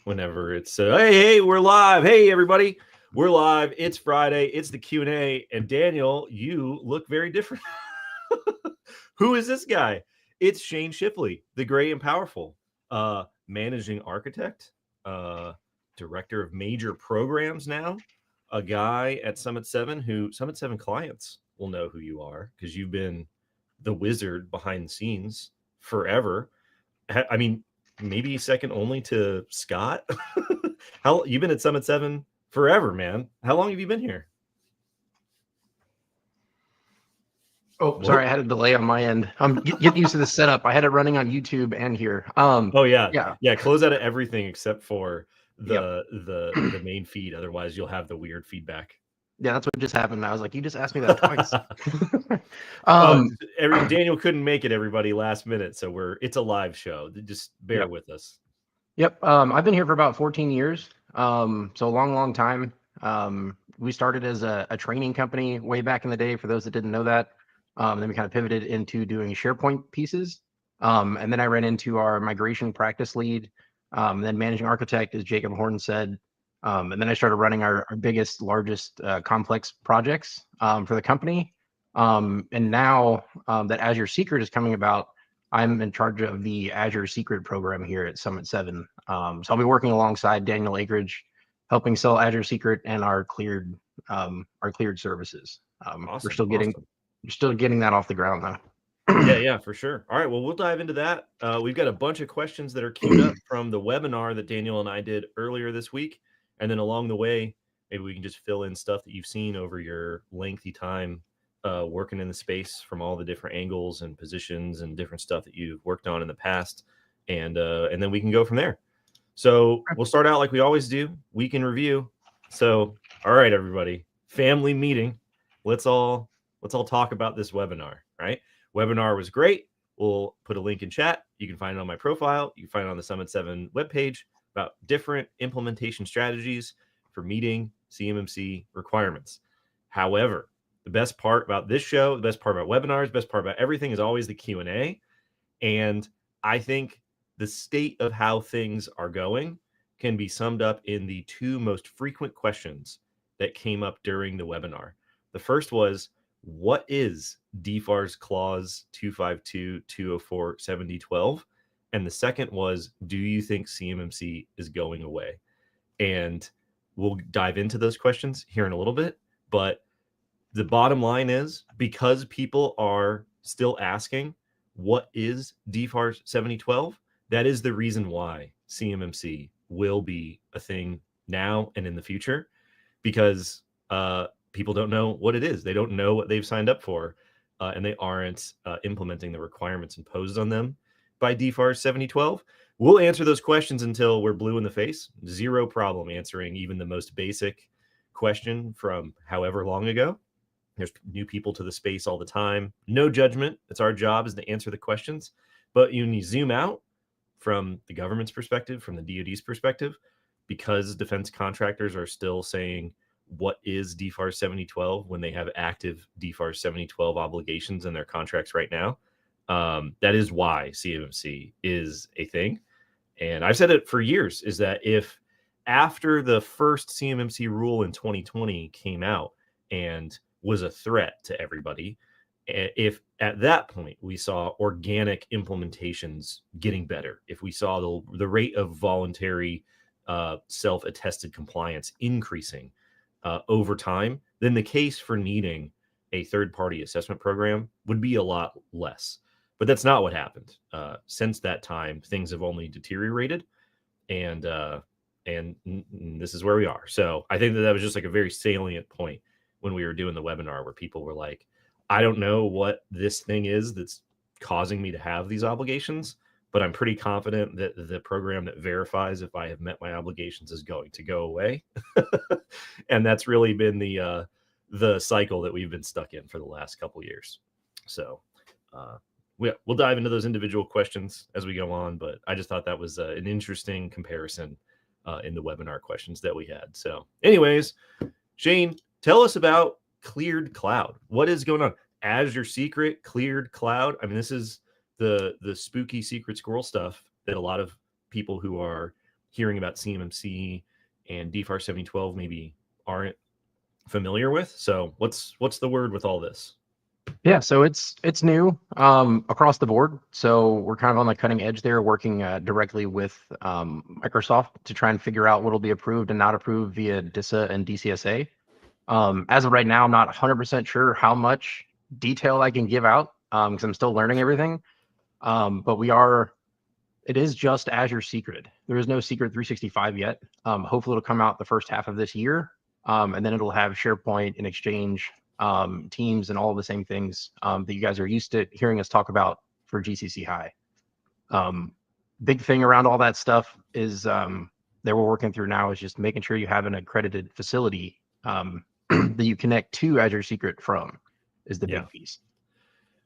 whenever it's hey, we're live. Hey, everybody, we're live. It's Friday. It's the Q&A. And Daniel, you look very different. Who is this guy? It's Shane Shipley, the Gray and Powerful, managing architect, director of major programs now, a guy at Summit 7 who Summit 7 clients will know who you are because you've been the wizard behind the scenes forever. I mean, maybe second only to Scott. How you've been at Summit 7 forever, man. How long have you been here? Oh, sorry, I had a delay on my end. Get used to the setup. I had it running on YouTube and here. Oh yeah. Close out of everything except for the main feed. Otherwise, you'll have the weird feedback. Yeah, that's what just happened. I was like, you just asked me that twice. Daniel couldn't make it, everybody, last minute, so it's a live show. Just bear with us. Yep. I've been here for about 14 years. So a long time. We started as a training company way back in the day, for those that didn't know that. Then we kind of pivoted into doing SharePoint pieces. And then I ran into our migration practice lead, then managing architect, as Jacob Horn said. And then I started running our biggest, largest complex projects for the company. And now that Azure Secret is coming about, I'm in charge of the Azure Secret program here at Summit 7. So I'll be working alongside Daniel Akridge, helping sell Azure Secret and our cleared services. Awesome, We're still getting that off the ground though. Yeah, for sure. All right, well, we'll dive into that. We've got a bunch of questions that are queued up from the webinar that Daniel and I did earlier this week. And then along the way, maybe we can just fill in stuff that you've seen over your lengthy time working in the space from all the different angles and positions and different stuff that you've worked on in the past. And then we can go from there. So we'll start out like we always do, week in review. So, all right, everybody, family meeting. Let's all talk about this webinar, right? Webinar was great. We'll put a link in chat. You can find it on my profile. You can find it on the Summit 7 webpage about different implementation strategies for meeting CMMC requirements. However, the best part about this show, the best part about webinars, the best part about everything is always the Q&A. And I think the state of how things are going can be summed up in the two most frequent questions that came up during the webinar. The first was, what is DFARS clause 252-204-7012? And the second was, do you think CMMC is going away? And we'll dive into those questions here in a little bit. But the bottom line is, because people are still asking, what is DFARS 7012? That is the reason why CMMC will be a thing now and in the future, because people don't know what it is. They don't know what they've signed up for, and they aren't implementing the requirements imposed on them by DFARS 7012. We'll answer those questions until we're blue in the face. Zero problem answering even the most basic question from however long ago. There's new people to the space all the time. No judgment. It's our job is to answer the questions. But when you zoom out from the government's perspective, from the DoD's perspective, because defense contractors are still saying, what is DFARS 7012 when they have active DFARS 7012 obligations in their contracts right now? That is why CMMC is a thing. And I've said it for years, is that if after the first CMMC rule in 2020 came out and was a threat to everybody, if at that point we saw organic implementations getting better, if we saw the rate of voluntary self-attested compliance increasing over time, then the case for needing a third-party assessment program would be a lot less. But that's not what happened. Since that time, things have only deteriorated, and this is where we are. So I think that was just like a very salient point when we were doing the webinar, where people were like, I don't know what this thing is that's causing me to have these obligations, but I'm pretty confident that the program that verifies if I have met my obligations is going to go away. And that's really been the cycle that we've been stuck in for the last couple of years. So we'll dive into those individual questions as we go on, but I just thought that was an interesting comparison in the webinar questions that we had. So anyways, Shane, tell us about Cleared Cloud. What is going on? Azure Secret, Cleared Cloud. I mean, this is the spooky secret squirrel stuff that a lot of people who are hearing about CMMC and DFARS 7012 maybe aren't familiar with. So what's the word with all this? Yeah, so it's new across the board. So we're kind of on the cutting edge there, working directly with Microsoft to try and figure out what will be approved and not approved via DISA and DCSA. As of right now, I'm not 100% sure how much detail I can give out because I'm still learning everything. But it is just Azure Secret. There is no Secret 365 yet. Hopefully it'll come out the first half of this year. And then it'll have SharePoint and Exchange, Teams, and all of the same things that you guys are used to hearing us talk about for GCC High. Big thing around all that stuff is that we're working through now is just making sure you have an accredited facility that you connect to Azure Secret from is the big piece.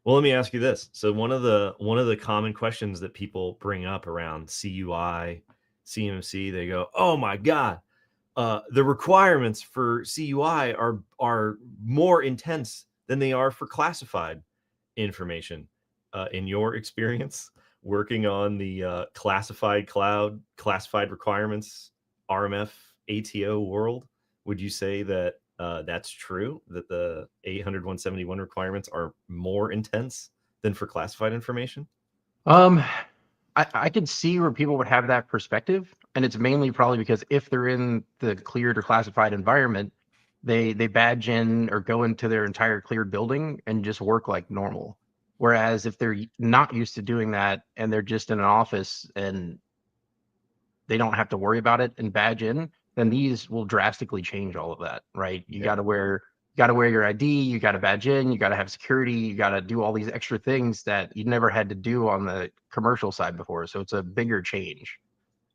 Well, let me ask you this. So one of the common questions that people bring up around CUI, CMMC, they go, "Oh my God, the requirements for CUI are more intense than they are for classified information." In your experience working on the classified cloud, classified requirements, RMF, ATO world, would you say that that's true, that the 800-171 requirements are more intense than for classified information? I could see where people would have that perspective, and it's mainly probably because if they're in the cleared or classified environment, they badge in or go into their entire cleared building and just work like normal. Whereas if they're not used to doing that and they're just in an office and they don't have to worry about it and badge in, then these will drastically change all of that, right? You got to wear your ID, you got to badge in, you got to have security, you got to do all these extra things that you never had to do on the commercial side before. So it's a bigger change.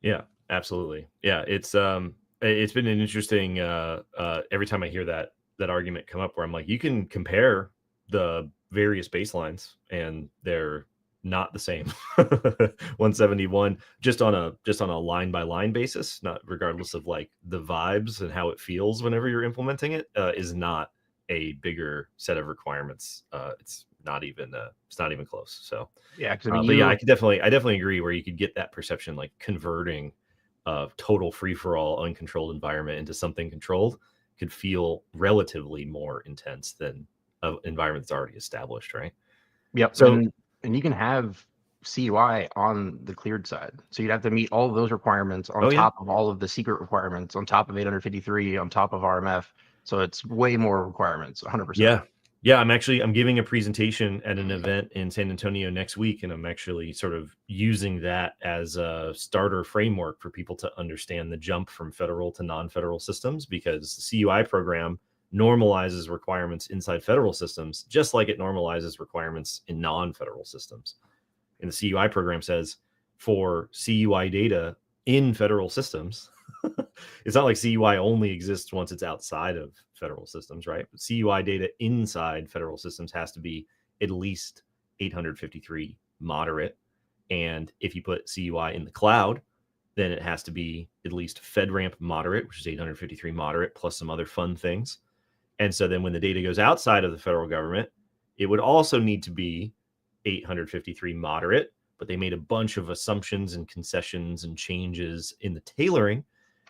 Yeah, absolutely. Yeah, it's been an interesting every time I hear that argument come up where I'm like, you can compare the various baselines and they're not the same. 171 just on a line by line basis, not regardless of like the vibes and how it feels whenever you're implementing it, is not a bigger set of requirements. It's not even close. So yeah, because I mean, but yeah, I definitely agree where you could get that perception, like converting a total free for all uncontrolled environment into something controlled could feel relatively more intense than an environment that's already established, right? Yep. So And you can have CUI on the cleared side. So you'd have to meet all of those requirements on top of all of the secret requirements, on top of 853, on top of RMF. So it's way more requirements, 100%. Yeah, I'm giving a presentation at an event in San Antonio next week, and I'm actually sort of using that as a starter framework for people to understand the jump from federal to non-federal systems, because the CUI program normalizes requirements inside federal systems, just like it normalizes requirements in non-federal systems. And the CUI program says for CUI data in federal systems, it's not like CUI only exists once it's outside of federal systems, right? But CUI data inside federal systems has to be at least 853 moderate. And if you put CUI in the cloud, then it has to be at least FedRAMP moderate, which is 853 moderate, plus some other fun things. And so then when the data goes outside of the federal government, it would also need to be 853 moderate, but they made a bunch of assumptions and concessions and changes in the tailoring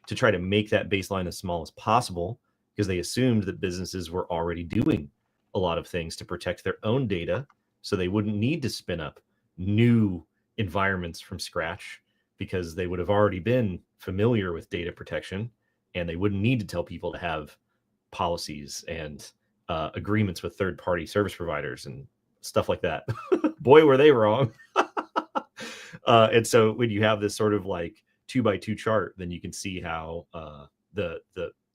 to try to make that baseline as small as possible, because they assumed that businesses were already doing a lot of things to protect their own data, so they wouldn't need to spin up new environments from scratch, because they would have already been familiar with data protection, and they wouldn't need to tell people to have policies and agreements with third-party service providers and stuff like that. Boy, were they wrong. And so when you have this sort of like 2x2 chart, then you can see how the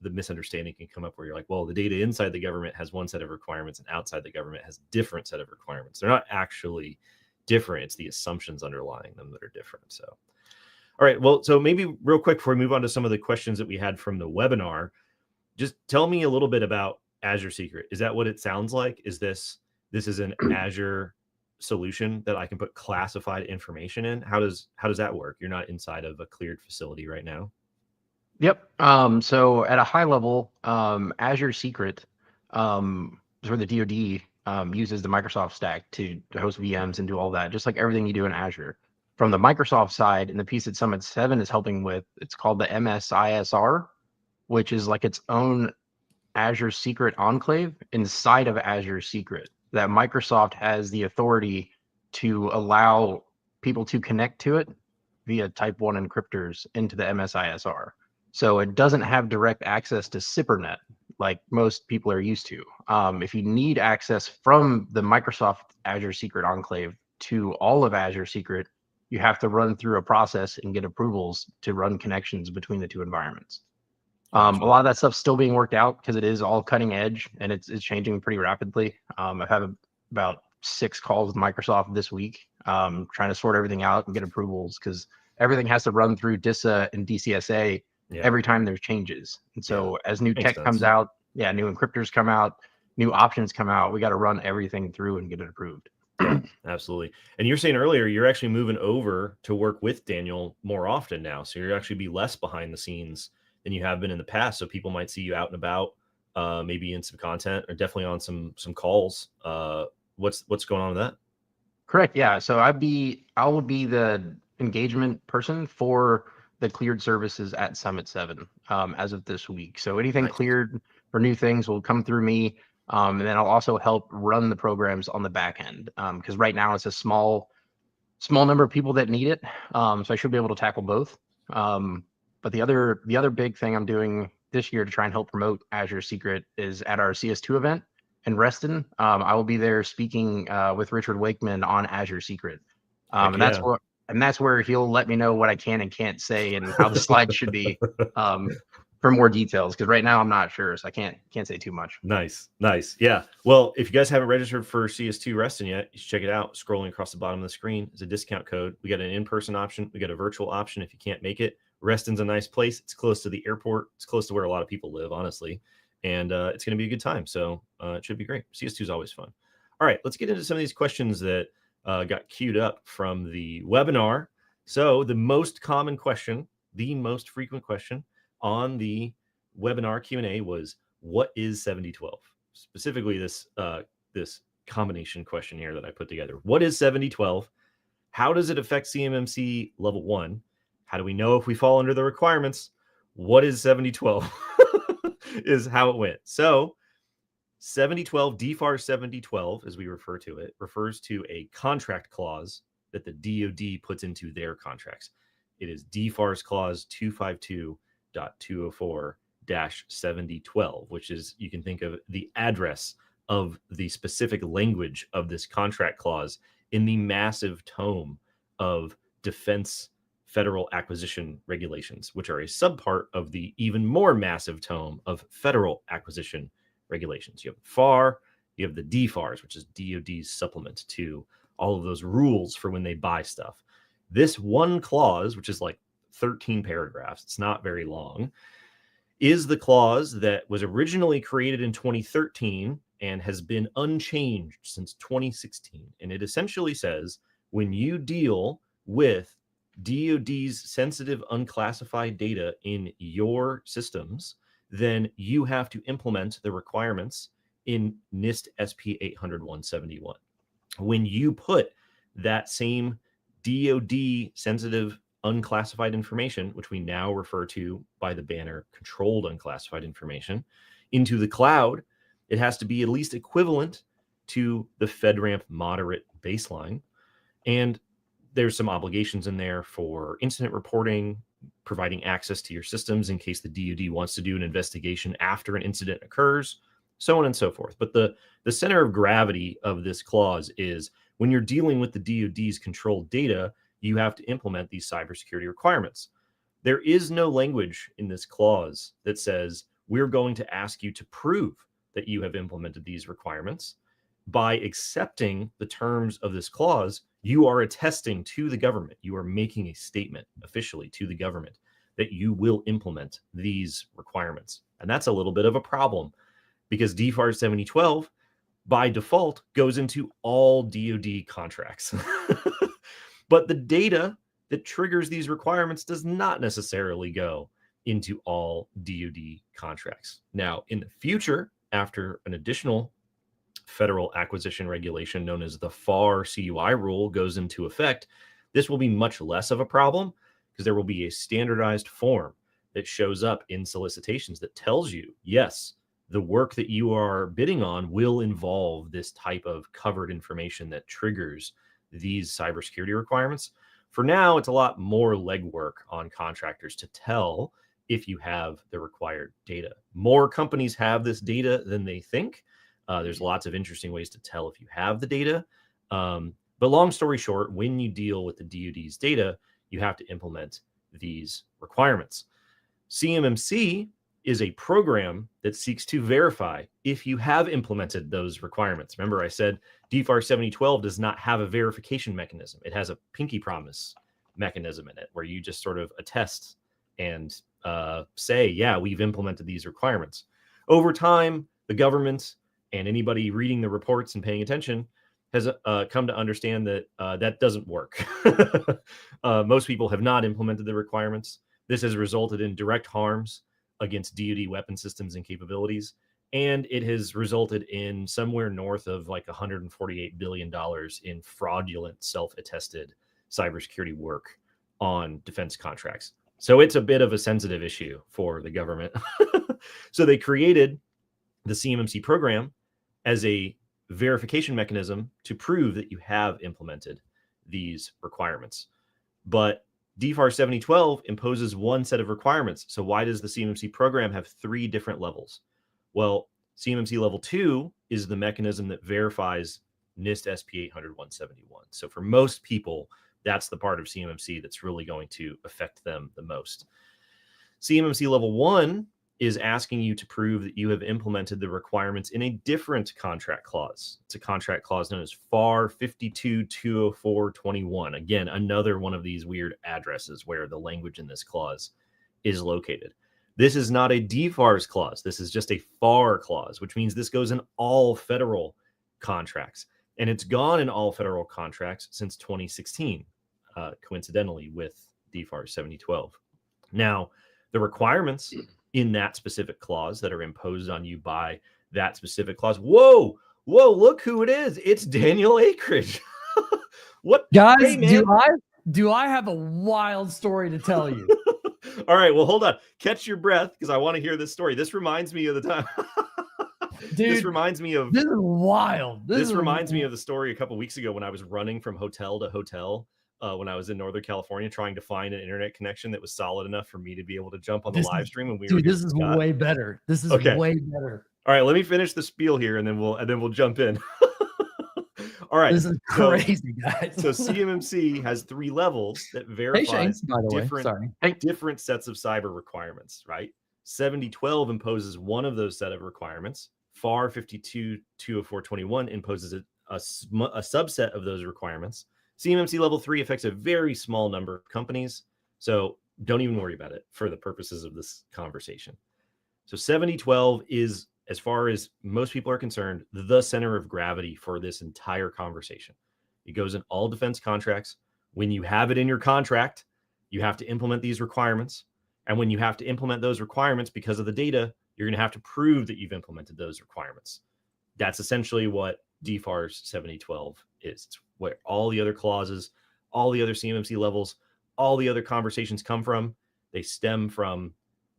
misunderstanding can come up, where you're like, well, the data inside the government has one set of requirements and outside the government has a different set of requirements. They're not actually different. It's the assumptions underlying them that are different. So, all right. Well, so maybe real quick before we move on to some of the questions that we had from the webinar, just tell me a little bit about Azure Secret. Is that what it sounds like? Is this is an Azure solution that I can put classified information in? How does that work? You're not inside of a cleared facility right now. Yep. So at a high level, Azure Secret is where the DoD uses the Microsoft stack to host VMs and do all that, just like everything you do in Azure. From the Microsoft side, and the piece that Summit 7 is helping with, it's called the MSISR, which is like its own Azure Secret enclave inside of Azure Secret that Microsoft has the authority to allow people to connect to it via type 1 encryptors into the MSISR. So it doesn't have direct access to SIPRnet like most people are used to. If you need access from the Microsoft Azure Secret enclave to all of Azure Secret, you have to run through a process and get approvals to run connections between the two environments. A lot of that stuff's still being worked out because it is all cutting edge and it's changing pretty rapidly. I've had about 6 calls with Microsoft this week, trying to sort everything out and get approvals because everything has to run through DISA and DCSA every time there's changes. And so as new tech comes out, new encryptors come out, new options come out, we got to run everything through and get it approved. Yeah, absolutely. And you're saying earlier, you're actually moving over to work with Daniel more often now. So you're actually be less behind the scenes than you have been in the past. So people might see you out and about, maybe in some content or definitely on some calls. What's going on with that? Correct. Yeah. So I will be the engagement person for the cleared services at Summit 7 as of this week. So anything cleared for new things will come through me. And then I'll also help run the programs on the back end because right now it's a small number of people that need it. So I should be able to tackle both. But the other big thing I'm doing this year to try and help promote Azure Secret is at our CS2 event in Reston. I will be there speaking with Richard Wakeman on Azure Secret. And that's where he'll let me know what I can and can't say and how the slides should be for more details. Because right now I'm not sure, so I can't say too much. Nice. Yeah. Well, if you guys haven't registered for CS2 Reston yet, you should check it out. Scrolling across the bottom of the screen is a discount code. We got an in-person option. We got a virtual option if you can't make it. Reston's a nice place. It's close to the airport. It's close to where a lot of people live, honestly. And it's going to be a good time. So it should be great. CS2 is always fun. All right, let's get into some of these questions that got queued up from the webinar. So the most common question, the most frequent question on the webinar Q&A was, what is 7012? Specifically, this combination question here that I put together. What is 7012? How does it affect CMMC level 1? How do we know if we fall under the requirements? What is 7012? Is how it went. So 7012, DFARS 7012, as we refer to it, refers to a contract clause that the DoD puts into their contracts. It is DFARS clause 252.204-7012, which is, you can think of the address of the specific language of this contract clause in the massive tome of defense federal acquisition regulations, which are a subpart of the even more massive tome of federal acquisition regulations. You have FAR, you have the DFARS, which is DoD's supplement to all of those rules for when they buy stuff. This one clause, which is like 13 paragraphs, it's not very long, is the clause that was originally created in 2013 and has been unchanged since 2016. And it essentially says, when you deal with DoD's sensitive unclassified data in your systems, then you have to implement the requirements in NIST SP 800-171. When you put that same DoD sensitive unclassified information, which we now refer to by the banner controlled unclassified information, into the cloud, it has to be at least equivalent to the FedRAMP moderate baseline. And there's some obligations in there for incident reporting, providing access to your systems in case the DoD wants to do an investigation after an incident occurs, so on and so forth. But the center of gravity of this clause is when you're dealing with the DoD's controlled data, you have to implement these cybersecurity requirements. There is no language in this clause that says we're going to ask you to prove that you have implemented these requirements. By accepting the terms of this clause, you are attesting to the government, you are making a statement officially to the government that you will implement these requirements. And that's a little bit of a problem because DFARS 7012 by default goes into all DoD contracts. But the data that triggers these requirements does not necessarily go into all DoD contracts. Now, in the future, after an additional federal acquisition regulation known as the FAR CUI rule goes into effect, This will be much less of a problem because there will be a standardized form that shows up in solicitations that tells you, yes, the work that you are bidding on will involve this type of covered information that triggers these cybersecurity requirements. For now, it's a lot more legwork on contractors to tell if you have the required data. More companies have this data than they think. There's lots of interesting ways to tell if you have the data. But long story short, when you deal with the DoD's data, you have to implement these requirements. CMMC is a program that seeks to verify if you have implemented those requirements. Remember, I said DFARS 7012 does not have a verification mechanism. It has a pinky promise mechanism in it where you just sort of attest and say, yeah, we've implemented these requirements. Over time, the government and anybody reading the reports and paying attention has come to understand that that doesn't work. Most people have not implemented the requirements. This has resulted in direct harms against DoD weapon systems and capabilities, and it has resulted in somewhere north of like $148 billion in fraudulent self-attested cybersecurity work on defense contracts. So it's a bit of a sensitive issue for the government. So they created the CMMC program as a verification mechanism to prove that you have implemented these requirements. But DFARS 7012 imposes one set of requirements. So why does the CMMC program have 3 different levels? Well, CMMC level 2 is the mechanism that verifies NIST SP 800-171. So for most people, that's the part of CMMC that's really going to affect them the most. CMMC level 1 is asking you to prove that you have implemented the requirements in a different contract clause. It's a contract clause known as FAR 52-204-21. Again, another one of these weird addresses where the language in this clause is located. This is not a DFARS clause. This is just a FAR clause, which means this goes in all federal contracts. And it's gone in all federal contracts since 2016, coincidentally with DFARS 7012. Now, the requirements in that specific clause that are imposed on you by that specific clause. Whoa, look who it is. It's Daniel Akridge. What? Guys, hey, man. do I have a wild story to tell you? All right, well, hold on. Catch your breath because I want to hear this story. This reminds me of the time. Dude, this reminds me of this is wild. This reminds me of the story a couple weeks ago when I was running from hotel to hotel. When I was in Northern California, trying to find an internet connection that was solid enough for me to be able to jump on the live stream. And this is way better. This is way better. All right, let me finish the spiel here, and then we'll jump in. All right, this is crazy, guys. So CMMC has 3 levels that verify different sets of cyber requirements. Right, 7012 imposes one of those set of requirements. FAR 52-204-21 imposes a subset of those requirements. CMMC level 3 affects a very small number of companies, so don't even worry about it for the purposes of this conversation. So 7012 is, as far as most people are concerned, the center of gravity for this entire conversation. It goes in all defense contracts. When you have it in your contract, you have to implement these requirements. And when you have to implement those requirements because of the data, you're going to have to prove that you've implemented those requirements. That's essentially what DFARS 7012 is. It's where all the other clauses, all the other CMMC levels, all the other conversations come from. They stem from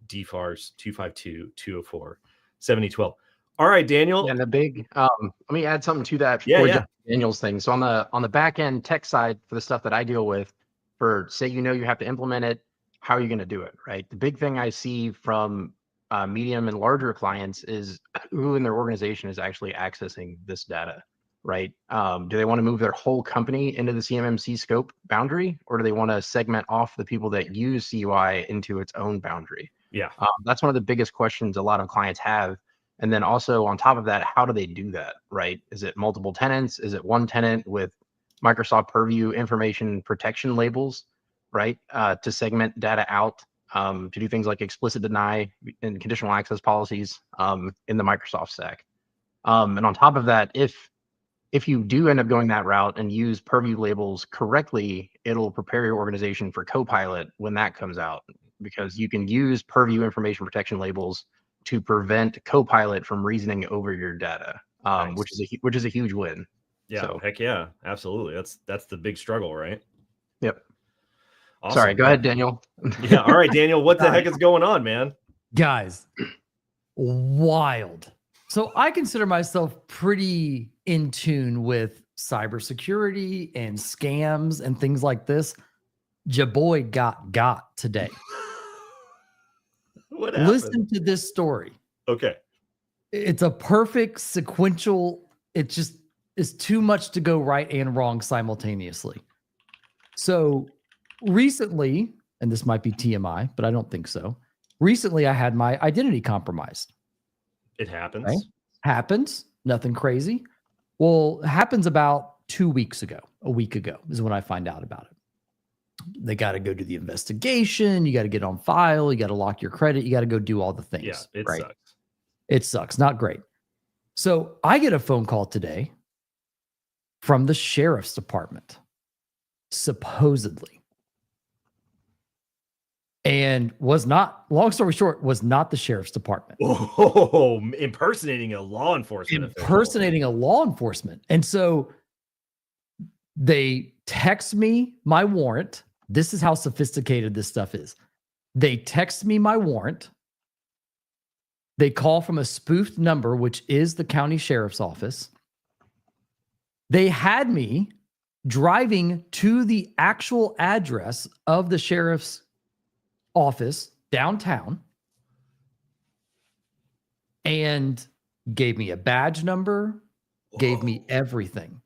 DFARS 252-204-7012. All right, Daniel. Yeah, and the big let me add something to that before Daniel's thing. So on the back end tech side for the stuff that I deal with, for say you have to implement it, how are you going to do it, right? The big thing I see from medium and larger clients is who in their organization is actually accessing this data, right? Do they want to move their whole company into the CMMC scope boundary, or do they want to segment off the people that use CUI into its own boundary? Yeah, that's one of the biggest questions a lot of clients have. And then also on top of that, how do they do that, right? Is it multiple tenants? Is it one tenant with Microsoft Purview information protection labels, right? To segment data out, to do things like explicit deny and conditional access policies in the Microsoft stack. And on top of that, if you do end up going that route and use Purview labels correctly, it'll prepare your organization for Copilot when that comes out, because you can use Purview information protection labels to prevent Copilot from reasoning over your data, nice. which is a huge win. Yeah, so, heck yeah, absolutely. That's the big struggle, right? Yep. Awesome. Sorry, go ahead, Daniel. Yeah. All right, Daniel, what the heck is going on, man? Guys, wild. So I consider myself pretty in tune with cybersecurity and scams and things like this. Ja boy got today. What happened? Listen to this story. Okay. It's a perfect sequential. It just is too much to go right and wrong simultaneously. So recently, and this might be TMI, but I don't think so. Recently, I had my identity compromised. It happens. Okay? Happens. Nothing crazy. Well, it happens about 2 weeks ago. A week ago is when I find out about it. They got to go do the investigation. You got to get on file. You got to lock your credit. You got to go do all the things. Yeah, it right? sucks. It sucks. Not great. So I get a phone call today from the sheriff's department, supposedly. And was not, long story short, was not the sheriff's department. Oh, impersonating a law enforcement official. Impersonating a law enforcement. And so they text me my warrant. This is how sophisticated this stuff is. They text me my warrant. They call from a spoofed number, which is the county sheriff's office. They had me driving to the actual address of the sheriff's office downtown and gave me a badge number, gave me everything.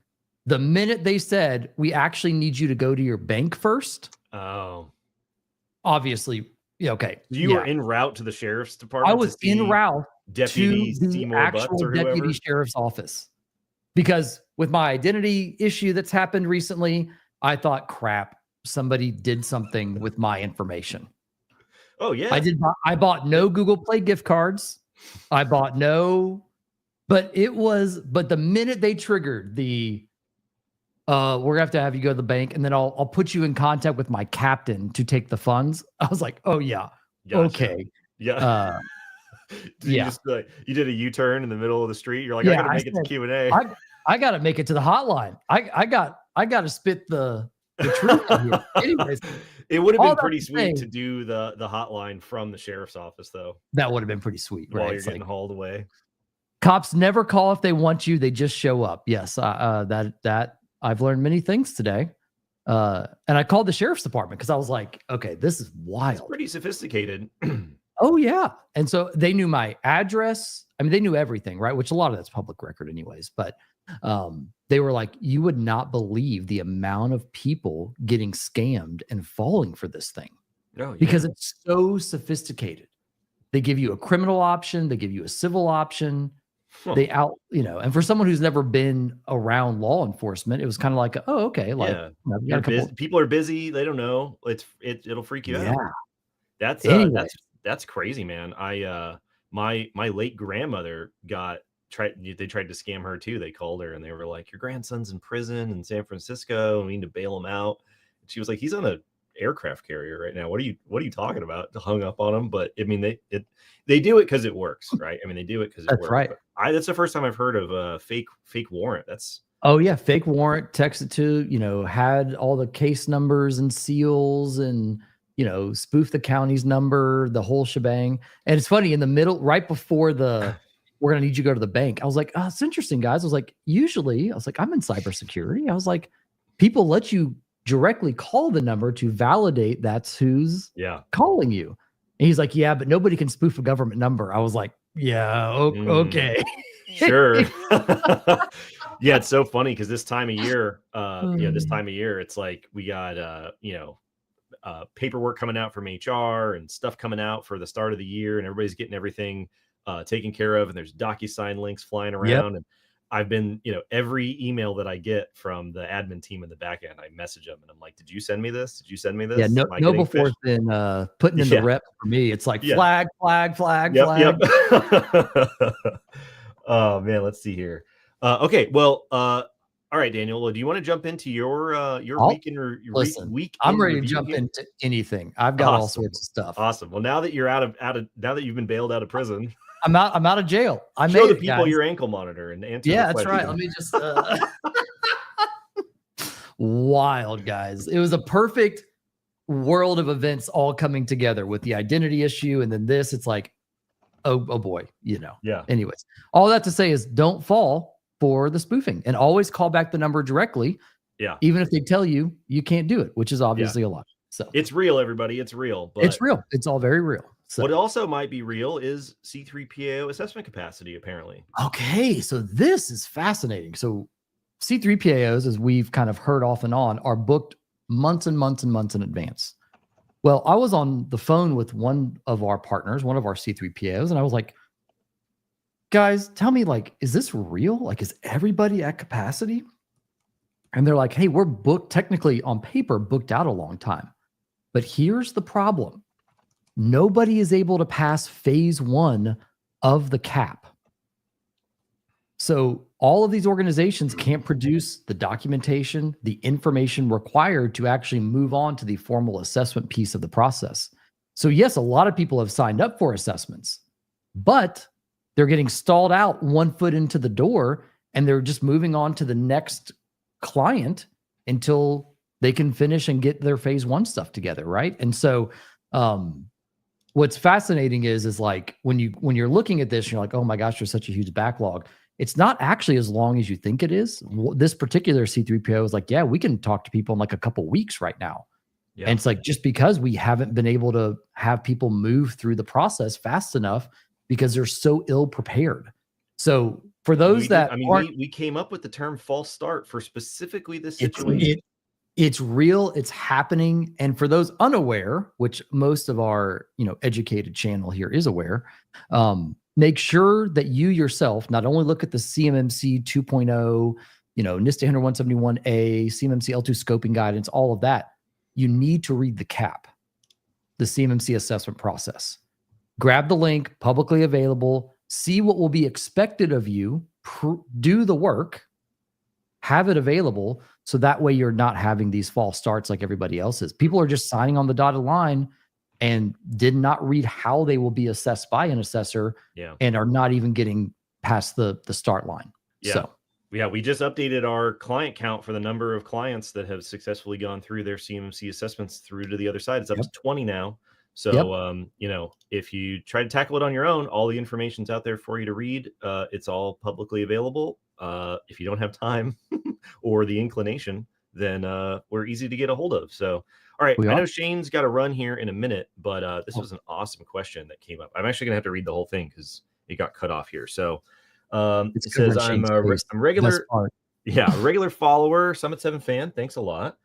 The minute they said, we actually need you to go to your bank first. Oh. Obviously, yeah, okay. You were en route to the sheriff's department? I was en route Deputy to the Seymour Butts actual or deputy whoever? sheriff's office. Because with my identity issue that's happened recently, I thought, crap, somebody did something with my information. Oh, yeah. I bought no Google Play gift cards. I bought no, but the minute they triggered the, we're gonna have you go to the bank and then I'll put you in contact with my captain to take the funds. I was like, oh yeah. Gotcha. Okay. Yeah. Yeah. You did a U-turn in the middle of the street. You're like, Yeah, I gotta make it to Q&A. I gotta make it to the hotline. I gotta spit the truth here. Anyways, it would have been pretty sweet to do the hotline from the sheriff's office, though. That would have been pretty sweet, right? While you're getting hauled away. Cops never call if they want you; they just show up. Yes, that I've learned many things today. And I called the sheriff's department because I was like, okay, this is wild. It's pretty sophisticated. Oh yeah, and so they knew my address. I mean, they knew everything, right? Which a lot of that's public record, anyways. But they were like, you would not believe the amount of people getting scammed and falling for this thing. Oh, yeah. Because it's so sophisticated. They give you a criminal option, they give you a civil option. Huh. And for someone who's never been around law enforcement, it was kind of like, oh, okay, like people are busy, they don't know. It'll freak you out. That's that's crazy, man. My late grandmother they tried to scam her too. They called her and they were like, your grandson's in prison in San Francisco. We need to bail him out. And she was like, he's on a aircraft carrier right now. What are you talking about? Hung up on him. But I mean, they do it because it works, right? I mean, they do it because it works. Right. That's the first time I've heard of a fake warrant. Oh yeah, fake warrant, texted to, had all the case numbers and seals and spoof the county's number, the whole shebang. And it's funny, in the middle, right before we're gonna need you to go to the bank, I was like, oh, it's interesting, guys. I was like, usually, I'm in cybersecurity. I was like, people let you directly call the number to validate that's who's calling you. And he's like, yeah, but nobody can spoof a government number. I was like, yeah, okay. Sure. Yeah, it's so funny because this time of year, it's like we got paperwork coming out from HR and stuff coming out for the start of the year, and everybody's getting everything taken care of, and there's DocuSign links flying around. Yep. And I've been, every email that I get from the admin team in the back end, I message them and I'm like, did you send me this? Did you send me this? Yeah, no before's been putting in the rep for me. It's like flag. Yep. Oh man, let's see here. Okay, well, all right, Daniel. Do you want to jump into your week in week? I'm ready to jump into anything. I've got all sorts of stuff. Awesome. Well, now that you're now that you've been bailed out of prison, I'm out of jail. Show the people your ankle monitor and answer. Yeah, that's right. Let me just. wild, guys. It was a perfect world of events all coming together with the identity issue. And then this, it's like, oh boy, Yeah. Anyways, all that to say is don't fall for the spoofing and always call back the number directly. Yeah. Even if they tell you you can't do it, which is obviously a lie. So it's real, everybody. It's real. But it's real. It's all very real. So what also might be real is C3PAO assessment capacity, apparently. Okay, so this is fascinating. So C3PAOs, as we've kind of heard off and on, are booked months and months and months in advance. Well, I was on the phone with one of our partners, one of our C3PAOs, and I was like, guys, tell me, like, is this real? Like, is everybody at capacity? And they're like, hey, we're booked, technically on paper, booked out a long time. But here's the problem. Nobody is able to pass phase 1 of the cap. So all of these organizations can't produce the documentation, the information required to actually move on to the formal assessment piece of the process. So yes, a lot of people have signed up for assessments, but they're getting stalled out 1 foot into the door and they're just moving on to the next client until they can finish and get their phase 1 stuff together, right? And so what's fascinating is like when you're looking at this, you're like, oh my gosh, there's such a huge backlog. It's not actually as long as you think it is. This particular C3PO is like, yeah, we can talk to people in like a couple weeks right now. Yeah. And it's like, just because we haven't been able to have people move through the process fast enough because they're so ill prepared. So for those we came up with the term false start for specifically this situation. It's real, it's happening. And for those unaware, which most of our, educated channel here is aware, make sure that you yourself not only look at the CMMC 2.0, NIST 171A, CMMC L2 scoping guidance, all of that. You need to read the CAP, the CMMC assessment process. Grab the link, publicly available, see what will be expected of you, do the work, have it available, so that way you're not having these false starts like everybody else is. People are just signing on the dotted line and did not read how they will be assessed by an assessor, and are not even getting past the start line. Yeah. So we just updated our client count for the number of clients that have successfully gone through their CMMC assessments through to the other side. It's up to 20 now. So, if you try to tackle it on your own, all the information's out there for you to read. It's all publicly available. If you don't have time or the inclination, then we're easy to get a hold of. So, all right, I know Shane's got to run here in a minute, but this was an awesome question that came up. I'm actually going to have to read the whole thing because it got cut off here. So it says, I'm regular follower, Summit 7 fan. Thanks a lot.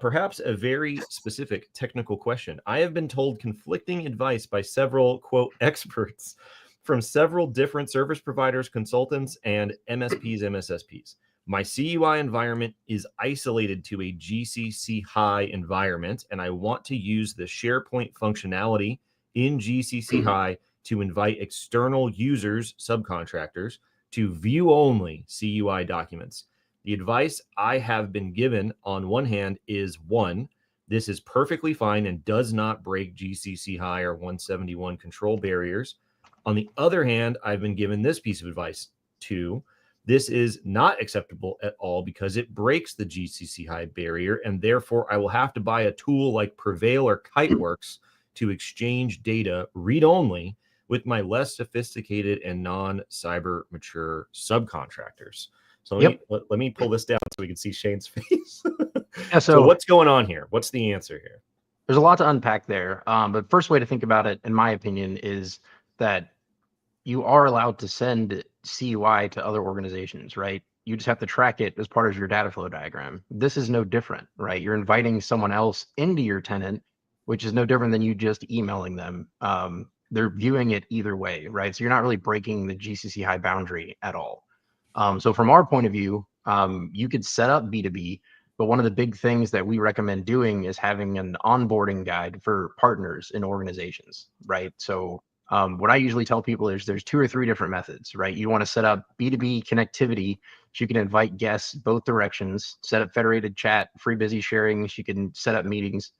Perhaps a very specific technical question. I have been told conflicting advice by several, quote, experts from several different service providers, consultants, and MSPs, MSSPs. My CUI environment is isolated to a GCC high environment, and I want to use the SharePoint functionality in GCC high to invite external users, subcontractors, to view only CUI documents. The advice I have been given on one hand is 1, this is perfectly fine and does not break GCC high or 171 control barriers. On the other hand, I've been given this piece of advice 2, this is not acceptable at all because it breaks the GCC high barrier, and therefore I will have to buy a tool like Prevail or Kiteworks to exchange data read-only with my less sophisticated and non-cyber mature subcontractors. So let me pull this down so we can see Shane's face. So what's going on here? What's the answer here? There's a lot to unpack there. But first way to think about it, in my opinion, is that you are allowed to send CUI to other organizations, right? You just have to track it as part of your data flow diagram. This is no different, right? You're inviting someone else into your tenant, which is no different than you just emailing them. They're viewing it either way, right? So you're not really breaking the GCC high boundary at all. So from our point of view, you could set up B2B, but one of the big things that we recommend doing is having an onboarding guide for partners in organizations, right? So what I usually tell people is there's 2 or 3 different methods, right? You want to set up B2B connectivity so you can invite guests both directions, set up federated chat, free busy sharing, so you can set up meetings.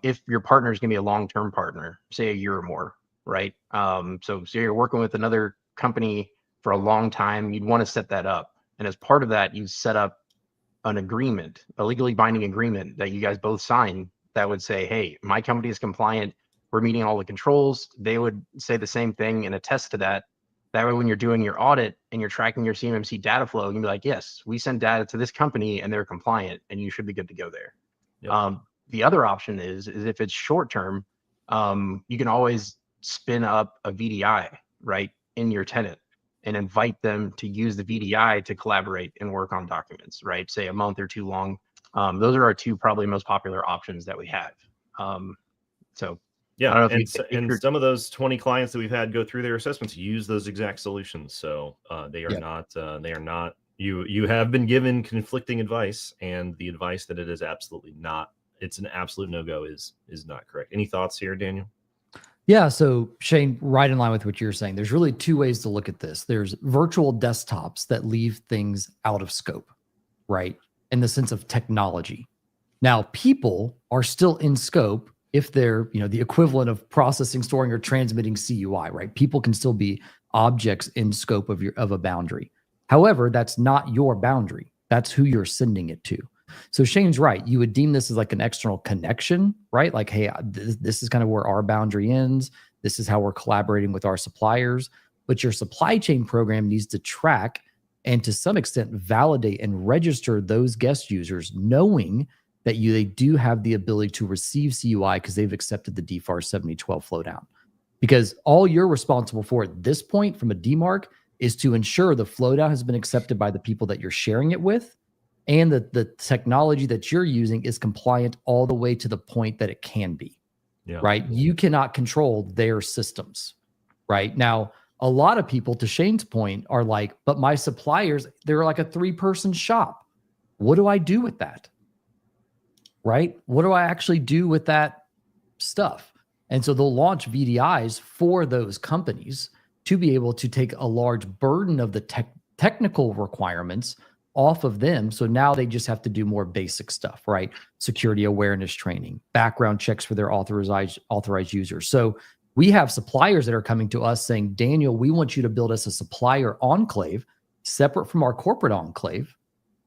If your partner is going to be a long-term partner, say a year or more, right? So you're working with another company for a long time, you'd want to set that up. And as part of that, you set up an agreement, a legally binding agreement that you guys both sign that would say, hey, my company is compliant, we're meeting all the controls. They would say the same thing and attest to that. That way, when you're doing your audit and you're tracking your CMMC data flow, you can be like, yes, we send data to this company and they're compliant and you should be good to go there. Yep. The other option is if it's short term, you can always spin up a VDI, right, in your tenant and invite them to use the VDI to collaborate and work on documents, right? Say a month or two long. Those are our two probably most popular options that we have. So yeah, I don't know and some of those 20 clients that we've had go through their assessments use those exact solutions. So they are not. You have been given conflicting advice, and the advice that it is absolutely not. It's an absolute no-go is not correct. Any thoughts here, Daniel? Yeah. So Shane, right in line with what you're saying, there's really two ways to look at this. There's virtual desktops that leave things out of scope, right? In the sense of technology. Now, people are still in scope if they're, the equivalent of processing, storing, or transmitting CUI, right? People can still be objects in scope of a boundary. However, that's not your boundary. That's who you're sending it to. So Shane's right. You would deem this as like an external connection, right? Like, hey, this is kind of where our boundary ends. This is how we're collaborating with our suppliers. But your supply chain program needs to track and to some extent validate and register those guest users, knowing that they do have the ability to receive CUI because they've accepted the DFARS 7012 flow down. Because all you're responsible for at this point from a DMARC is to ensure the flow down has been accepted by the people that you're sharing it with, and that the technology that you're using is compliant all the way to the point that it can be, right? You cannot control their systems, right? Now, a lot of people, to Shane's point, are like, but my suppliers, they're like a 3-person shop. What do I do with that? Right? What do I actually do with that stuff? And so they'll launch VDIs for those companies to be able to take a large burden of the technical requirements off of them. So now they just have to do more basic stuff, right? Security awareness training, background checks for their authorized users. So we have suppliers that are coming to us saying, Daniel, we want you to build us a supplier enclave separate from our corporate enclave,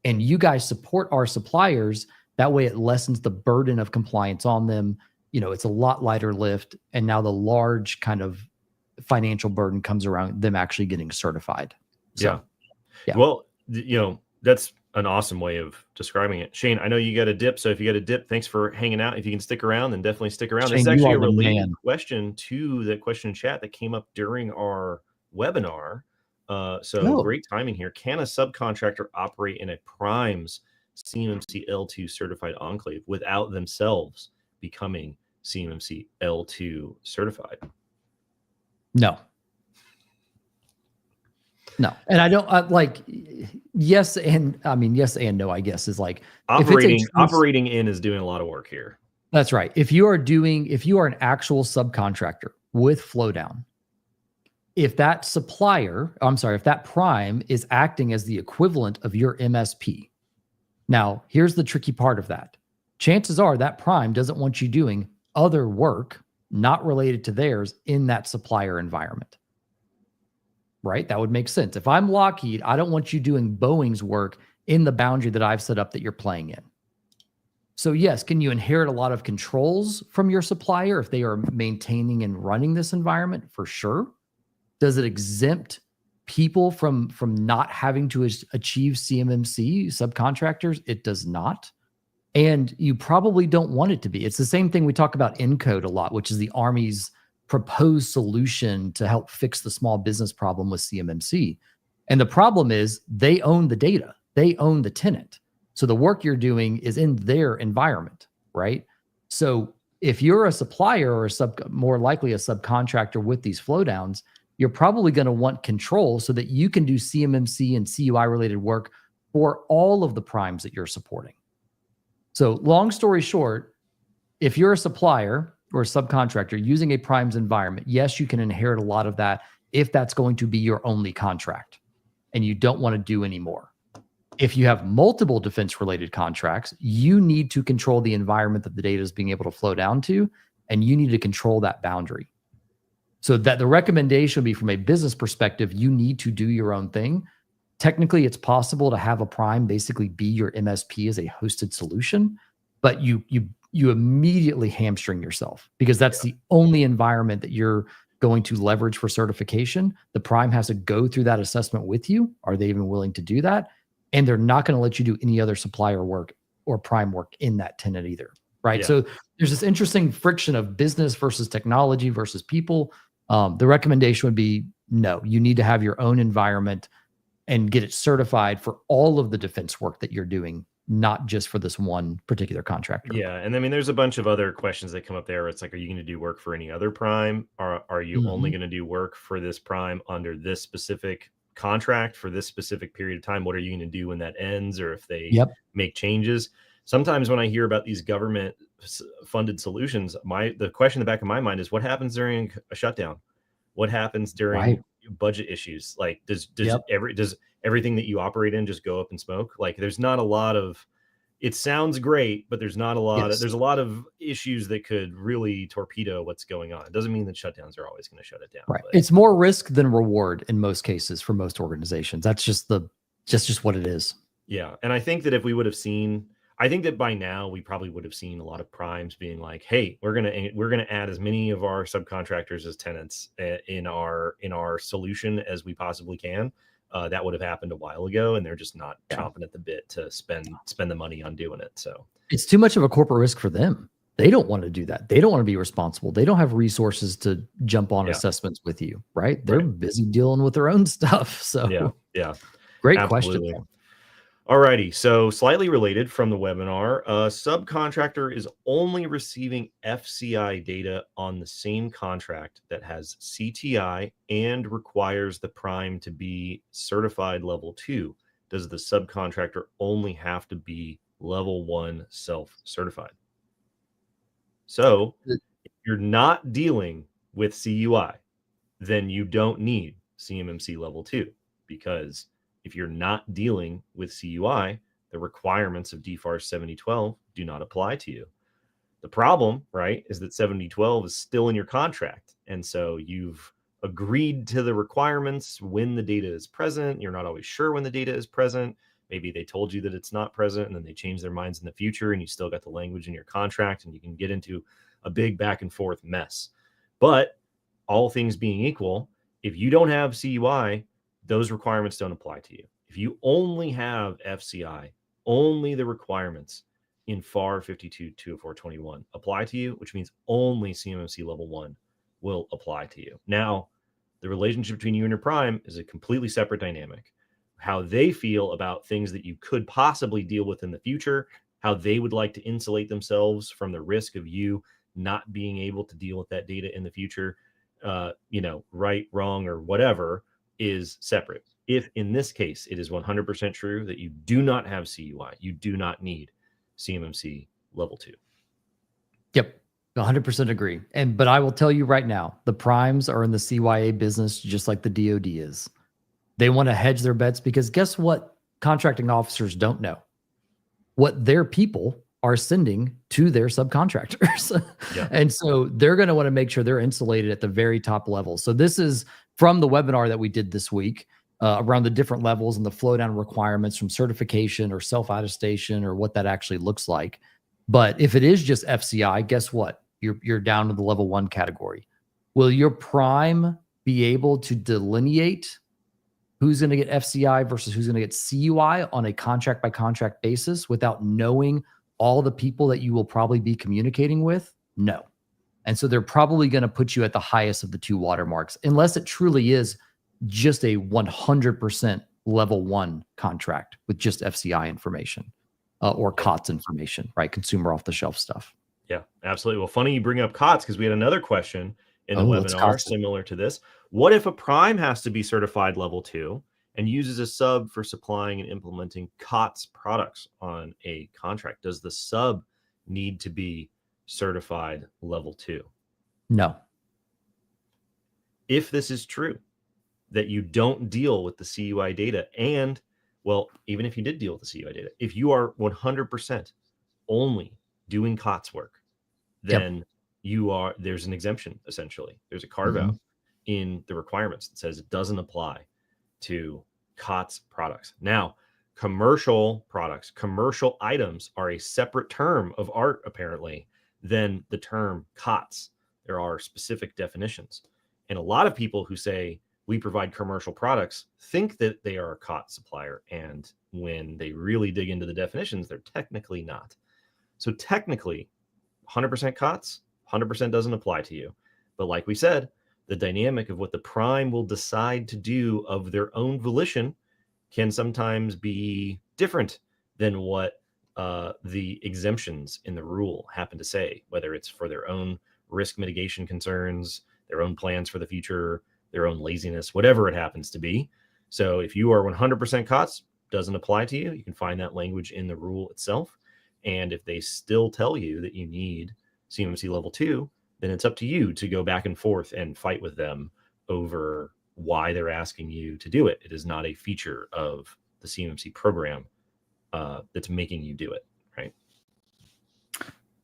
and you guys support our suppliers. That way it lessens the burden of compliance on them. It's a lot lighter lift. And now the large kind of financial burden comes around them actually getting certified. So, yeah. Well, that's an awesome way of describing it. Shane, I know you got a dip. So if you got a dip, thanks for hanging out. If you can stick around, then definitely stick around. Shane, this is actually a the related man. question to the question chat that came up during our webinar. So great timing here. Can a subcontractor operate in a prime's CMMC L2 certified enclave without themselves becoming CMMC L2 certified? No. And I don't yes and no, I guess, is like operating in is doing a lot of work here. That's right. If you are an actual subcontractor with Flowdown, if that prime is acting as the equivalent of your MSP. Now, here's the tricky part of that. Chances are that prime doesn't want you doing other work not related to theirs in that supplier environment. Right? That would make sense. If I'm Lockheed, I don't want you doing Boeing's work in the boundary that I've set up that you're playing in. So yes, can you inherit a lot of controls from your supplier if they are maintaining and running this environment? For sure. Does it exempt people from not having to achieve CMMC, subcontractors? It does not. And you probably don't want it to be. It's the same thing we talk about ENCODE a lot, which is the Army's proposed solution to help fix the small business problem with CMMC. And the problem is they own the data. They own the tenant. So the work you're doing is in their environment, right? So if you're a supplier or more likely a subcontractor with these flowdowns, you're probably going to want control so that you can do CMMC and CUI related work for all of the primes that you're supporting. So long story short, if you're a supplier or a subcontractor using a prime's environment, yes, you can inherit a lot of that if that's going to be your only contract and you don't want to do any more. If you have multiple defense-related contracts, you need to control the environment that the data is being able to flow down to, and you need to control that boundary. So that the recommendation would be, from a business perspective, you need to do your own thing technically it's possible to have a prime basically be your MSP as a hosted solution, but you immediately hamstring yourself because that's the only environment that you're going to leverage for certification. The prime has to go through that assessment with you. Are they even willing to do that? And they're not going to let you do any other supplier work or prime work in that tenant either. Right. Yeah. So there's this interesting friction of business versus technology versus people. The recommendation would be, no, you need to have your own environment and get it certified for all of the defense work that you're doing, not just for this one particular contractor. Yeah. And I mean, there's a bunch of other questions that come up there. It's like, are you going to do work for any other prime? Or are you only going to do work for this prime under this specific contract for this specific period of time? What are you going to do when that ends, or if they make changes? Sometimes when I hear about these government funded solutions, the question in the back of my mind is, what happens during a shutdown? What happens during budget issues? Like, does everything that you operate in just go up in smoke? Like, there's not a lot of, it sounds great, but there's not a lot of, there's a lot of issues that could really torpedo what's going on. It doesn't mean that shutdowns are always going to shut it down. Right. It's more risk than reward in most cases for most organizations. That's just just what it is. Yeah. And I think that if we would have seen, I think that by now we probably would have seen a lot of primes being like, hey, we're going to add as many of our subcontractors as tenants in our solution as we possibly can. That would have happened a while ago, and they're just not chomping at the bit to spend the money on doing it. So it's too much of a corporate risk for them. They don't want to do that. They don't want to be responsible. They don't have resources to jump on assessments with you, right? They're busy dealing with their own stuff. So yeah. Great Absolutely. question. Alrighty, so slightly related from the webinar, a subcontractor is only receiving FCI data on the same contract that has CTI and requires the prime to be certified level 2. Does the subcontractor only have to be level 1 self-certified? So if you're not dealing with CUI, then you don't need CMMC level 2, because if you're not dealing with CUI, the requirements of DFARS 7012 do not apply to you. The problem, right, is that 7012 is still in your contract. And so you've agreed to the requirements when the data is present. You're not always sure when the data is present. Maybe they told you that it's not present and then they change their minds in the future, and you still got the language in your contract, and you can get into a big back and forth mess. But all things being equal, if you don't have CUI, those requirements don't apply to you. If you only have FCI, only the requirements in FAR 52-204-21 apply to you, which means only CMMC level 1 will apply to you. Now, the relationship between you and your prime is a completely separate dynamic. How they feel about things that you could possibly deal with in the future, how they would like to insulate themselves from the risk of you not being able to deal with that data in the future, right, wrong, or whatever, is separate. If in this case it is 100% true that you do not have CUI, you do not need CMMC level 2. Yep, 100% agree. But I will tell you right now, the primes are in the CYA business just like the DoD is. They want to hedge their bets because guess what? Contracting officers don't know what their people are sending to their subcontractors. And so they're going to want to make sure they're insulated at the very top level. So this is from the webinar that we did this week around the different levels and the flow down requirements from certification or self-attestation or what that actually looks like. But if it is just FCI, guess what? You're down to the level 1 category. Will your prime be able to delineate who's going to get FCI versus who's going to get CUI on a contract by contract basis without knowing all the people that you will probably be communicating with? No. And so they're probably going to put you at the highest of the 2 watermarks, unless it truly is just a 100% level 1 contract with just FCI information or COTS information, right? Consumer off the shelf stuff. Yeah, absolutely. Well, funny you bring up COTS, because we had another question in the webinar similar to this. What if a prime has to be certified level 2 and uses a sub for supplying and implementing COTS products on a contract? Does the sub need to be certified level 2? No. If this is true, that you don't deal with the CUI data, and, well, even if you did deal with the CUI data, if you are 100% only doing COTS work, then there's an exemption, essentially. There's a carve out in the requirements that says it doesn't apply to COTS products. Now, commercial products, commercial items are a separate term of art, apparently, than the term COTS. There are specific definitions. And a lot of people who say we provide commercial products think that they are a COTS supplier. And when they really dig into the definitions, they're technically not. So technically, 100% COTS, 100% doesn't apply to you. But like we said, the dynamic of what the prime will decide to do of their own volition can sometimes be different than what the exemptions in the rule happen to say, whether it's for their own risk mitigation concerns, their own plans for the future, their own laziness, whatever it happens to be. So if you are 100% COTS, doesn't apply to you. You can find that language in the rule itself. And if they still tell you that you need CMMC level 2, then it's up to you to go back and forth and fight with them over why they're asking you to do it. It is not a feature of the CMMC program that's making you do it, right?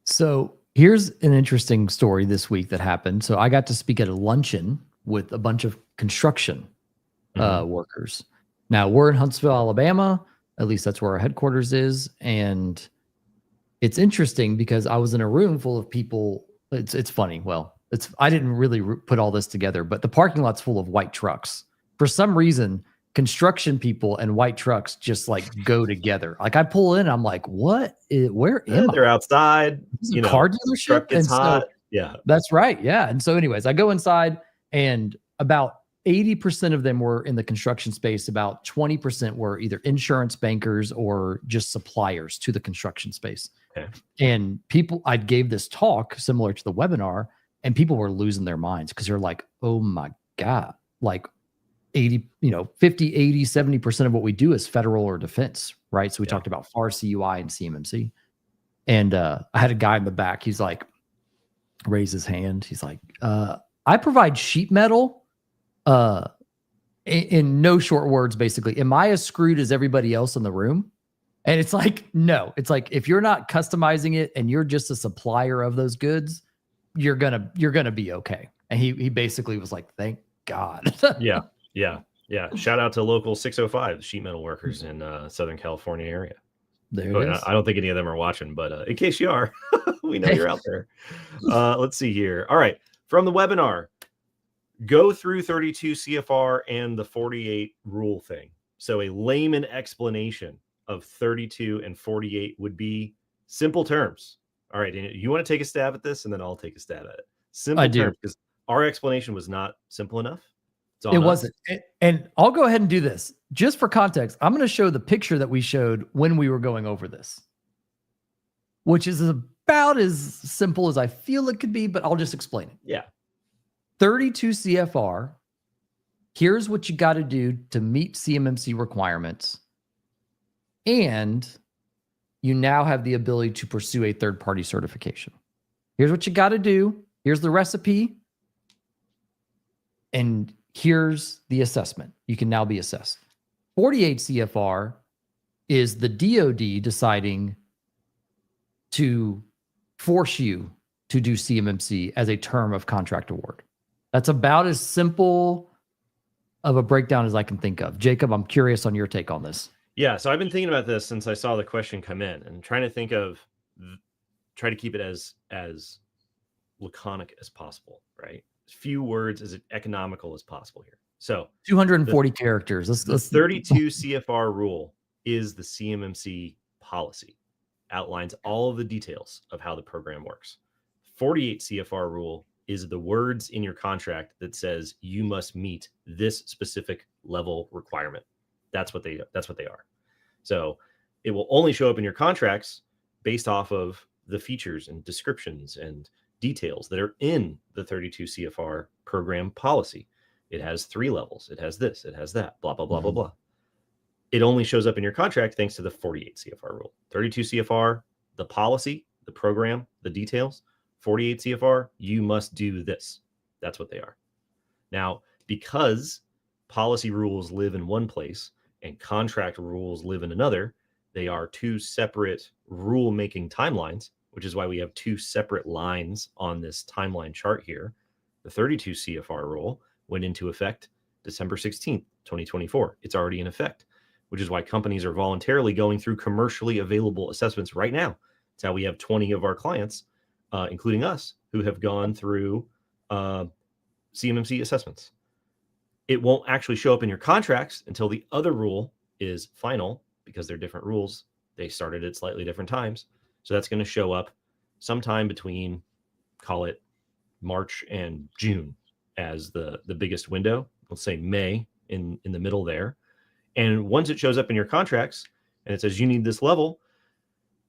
So here's an interesting story this week that happened. So I got to speak at a luncheon with a bunch of construction workers. Now we're in Huntsville, Alabama. At least that's where our headquarters is. And it's interesting because I was in a room full of people. It's funny. Well, I didn't really put all this together, but the parking lot's full of white trucks. For some reason, construction people and white trucks just like go together. Like I pull in, I'm like, where am I? They're outside. You know, car dealership. Truck gets hot. So, yeah, that's right. Yeah. And so anyways, I go inside and about 80% of them were in the construction space. About 20% were either insurance bankers or just suppliers to the construction space. Okay. And I gave this talk similar to the webinar, and people were losing their minds because they're like, oh my God, like 50, 80, 70% of what we do is federal or defense, right? So we talked about FARS, CUI, and CMMC. And I had a guy in the back. He's like, raise his hand. He's like, I provide sheet metal. In no short words, basically, am I as screwed as everybody else in the room? And it's like, no, it's like, if you're not customizing it and you're just a supplier of those goods, you're gonna be okay. And he basically was like, thank God. Yeah. Shout out to local 605 sheet metal workers in Southern California area. There it is. I don't think any of them are watching, but in case you are, we know you're out there. Let's see here. All right. From the webinar, go through 32 CFR and the 48 rule thing. So a layman explanation of 32 and 48 would be simple terms. All right. You want to take a stab at this, and then I'll take a stab at it. Simple terms, because our explanation was not simple enough. It wasn't. And I'll go ahead and do this. Just for context, I'm going to show the picture that we showed when we were going over this, which is about as simple as I feel it could be, but I'll just explain it. Yeah. 32 CFR, here's what you got to do to meet CMMC requirements. And you now have the ability to pursue a third-party certification. Here's what you got to do. Here's the recipe. And here's the assessment. You can now be assessed. 48 CFR is the DoD deciding to force you to do CMMC as a term of contract award. That's about as simple of a breakdown as I can think of. Jacob, I'm curious on your take on this. Yeah, so I've been thinking about this since I saw the question come in, and trying to think of, try to keep it as laconic as possible, right? As few words, as economical as possible here. So 240 characters. The 32 CFR rule is the CMMC policy, outlines all of the details of how the program works. 48 CFR rule is the words in your contract that says you must meet this specific level requirement. That's what they are. So it will only show up in your contracts based off of the features and descriptions and details that are in the 32 CFR program policy. It has 3 levels. It has this, it has that, blah, blah, blah, blah, blah. It only shows up in your contract thanks to the 48 CFR rule. 32 CFR, the policy, the program, the details. 48 CFR, you must do this. That's what they are. Now, because policy rules live in one place and contract rules live in another, they are 2 separate rule-making timelines, which is why we have 2 separate lines on this timeline chart here. The 32 CFR rule went into effect December 16th, 2024. It's already in effect, which is why companies are voluntarily going through commercially available assessments right now. It's how we have 20 of our clients, including us, who have gone through CMMC assessments. It won't actually show up in your contracts until the other rule is final, because they're different rules. They started at slightly different times. So that's going to show up sometime between, call it March and June as the biggest window. Let's say May in the middle there. And once it shows up in your contracts and it says you need this level,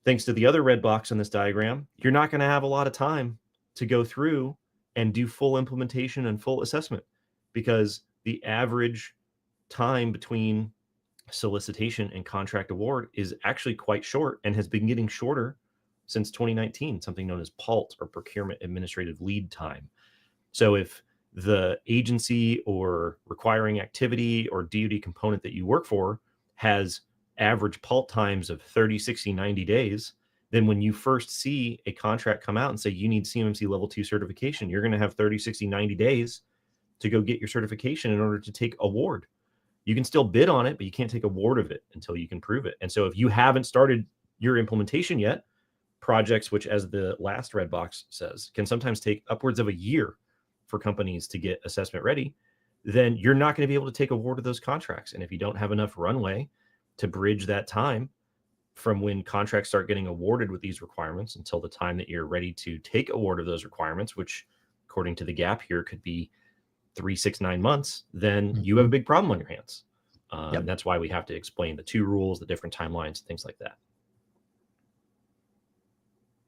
thanks to the other red box on this diagram, you're not going to have a lot of time to go through and do full implementation and full assessment, because the average time between solicitation and contract award is actually quite short and has been getting shorter since 2019, something known as PALT, or Procurement Administrative Lead Time. So if the agency or requiring activity or DoD component that you work for has average PALT times of 30, 60, 90 days, then when you first see a contract come out and say you need CMMC level 2 certification, you're going to have 30, 60, 90 days to go get your certification in order to take award. You can still bid on it, but you can't take award of it until you can prove it. And so if you haven't started your implementation yet, projects, which, as the last red box says, can sometimes take upwards of a year for companies to get assessment ready, then you're not going to be able to take award of those contracts. And if you don't have enough runway to bridge that time from when contracts start getting awarded with these requirements until the time that you're ready to take award of those requirements, which according to the gap here could be 3, 6, 9 months, then you have a big problem on your hands. And that's why we have to explain the 2 rules, the different timelines, things like that.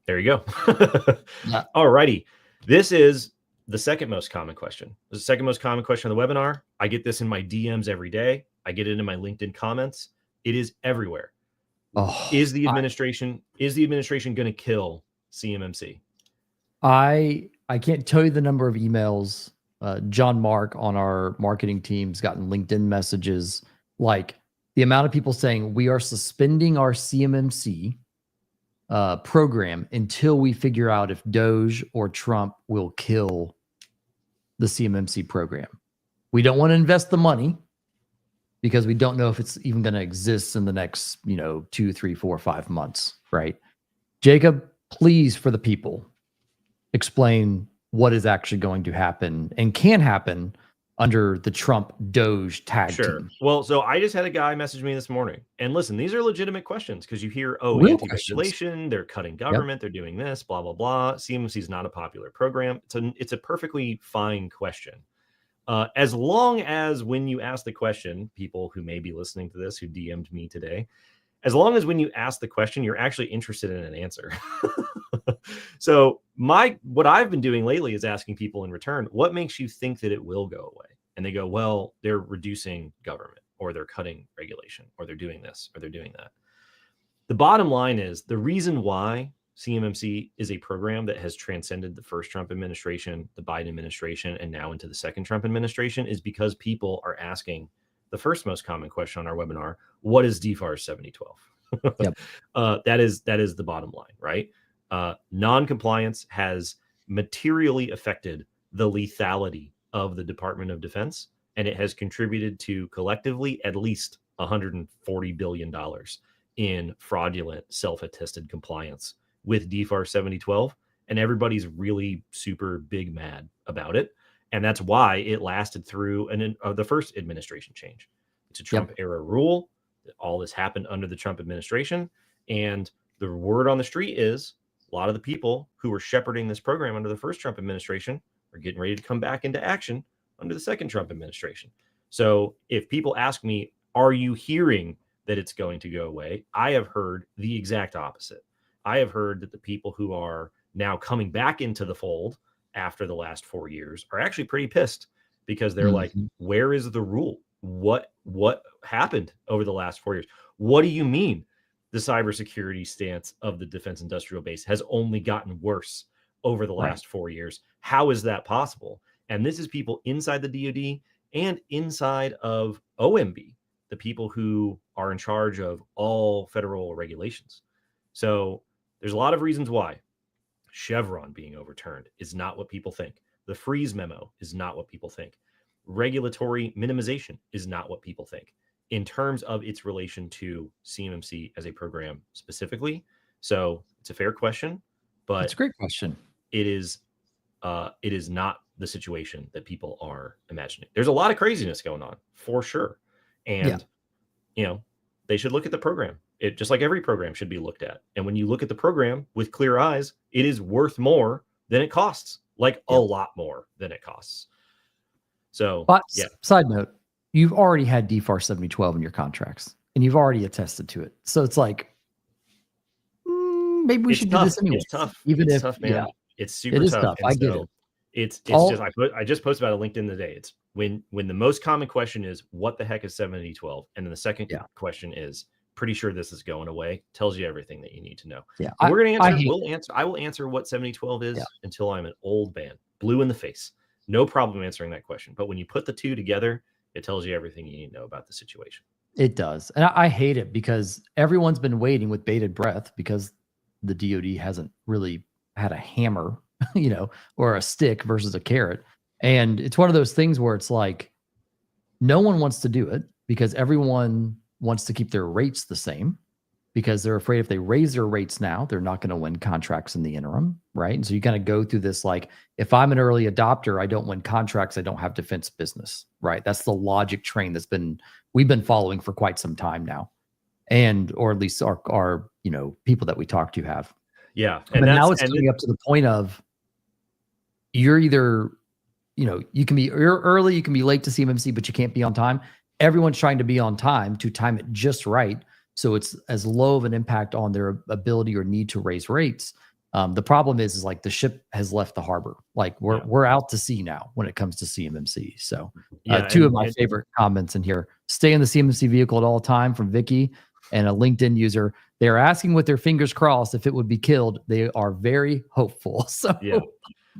There you go. All righty. This is the second most common question. This is the second most common question on the webinar. I get this in my DMs every day. I get it in my LinkedIn comments. It is everywhere. Is the administration going to kill CMMC? I can't tell you the number of emails. John Mark on our marketing team's gotten LinkedIn messages, like the amount of people saying we are suspending our CMMC program until we figure out if Doge or Trump will kill the CMMC program. We don't want to invest the money because we don't know if it's even going to exist in the next, 2, 3, 4, 5 months, right? Jacob, please, for the people, explain what is actually going to happen and can happen under the Trump Doge tag team. Well, so I just had a guy message me this morning, and listen, these are legitimate questions, because you hear, anti-regulation, they're cutting government, they're doing this, blah, blah, blah. CMMC is not a popular program. It's a perfectly fine question. As long as when you ask the question, people who may be listening to this, who DM'd me today, as long as when you ask the question, you're actually interested in an answer. So what I've been doing lately is asking people in return, what makes you think that it will go away? And they go, well, they're reducing government, or they're cutting regulation, or they're doing this, or they're doing that. The bottom line is the reason why CMMC is a program that has transcended the first Trump administration, the Biden administration, and now into the second Trump administration is because people are asking the first most common question on our webinar: what is DFARS 7012? That is the bottom line, right? Non-compliance has materially affected the lethality of the Department of Defense, and it has contributed to collectively at least $140 billion in fraudulent self-attested compliance with DFARS 7012, and everybody's really super big mad about it. And that's why it lasted through the first administration change. It's a Trump era rule. All this happened under the Trump administration. And the word on the street is a lot of the people who were shepherding this program under the first Trump administration are getting ready to come back into action under the second Trump administration. So if people ask me, are you hearing that it's going to go away? I have heard the exact opposite. I have heard that the people who are now coming back into the fold after the last 4 years are actually pretty pissed, because they're like, where is the rule? What happened over the last 4 years? What do you mean the cybersecurity stance of the defense industrial base has only gotten worse over the last 4 years? How is that possible? And this is people inside the DoD and inside of OMB, the people who are in charge of all federal regulations. So there's a lot of reasons why Chevron being overturned is not what people think. The freeze memo is not what people think. regulatory minimization is not what people think in terms of its relation to CMMC as a program specifically. So it's a fair question, but It's a great question. it is not the situation that people are imagining. There's a lot of craziness going on for sure. And, you know, they should look at the program. It just like every program should be looked at. And when you look at the program with clear eyes, it is worth more than it costs, like a lot more than it costs. So, but side note, you've already had DFARS 7012 in your contracts and you've already attested to it. So it's like, maybe we should do this anyway. It's tough. Even it's if, tough, man. It's super it is tough. tough. I get it. It's just I just posted about it LinkedIn today. It's when the most common question is what the heck is 7012, and then the second question is pretty sure this is going away. Tells you everything that you need to know. Yeah, we're gonna answer. I will answer what 7012 is until I'm an old man, blue in the face. No problem answering that question. But when you put the two together, it tells you everything you need to know about the situation. It does, and I hate it because everyone's been waiting with bated breath because the DoD hasn't really had a hammer, you know, or a stick versus a carrot. And it's one of those things where it's like, no one wants to do it because everyone wants to keep their rates the same because they're afraid if they raise their rates now, they're not going to win contracts in the interim, right? And so you kind of go through this like, if I'm an early adopter, I don't win contracts, I don't have defense business, right? That's the logic train we've been following for quite some time now. And, or at least our you know, people that we talk to have. Yeah. And now it's coming up to the point of you're either, you know, you're early, you can be late to CMMC, but you can't be on time. Everyone's trying to be on time to time it just right. So it's as low of an impact on their ability or need to raise rates. The problem is like the ship has left the harbor. Like we're out to sea now when it comes to CMMC. So two of my favorite comments in here: stay in the CMMC vehicle at all time from Vicky, and a LinkedIn user. They are asking with their fingers crossed if it would be killed. They are very hopeful. So yeah.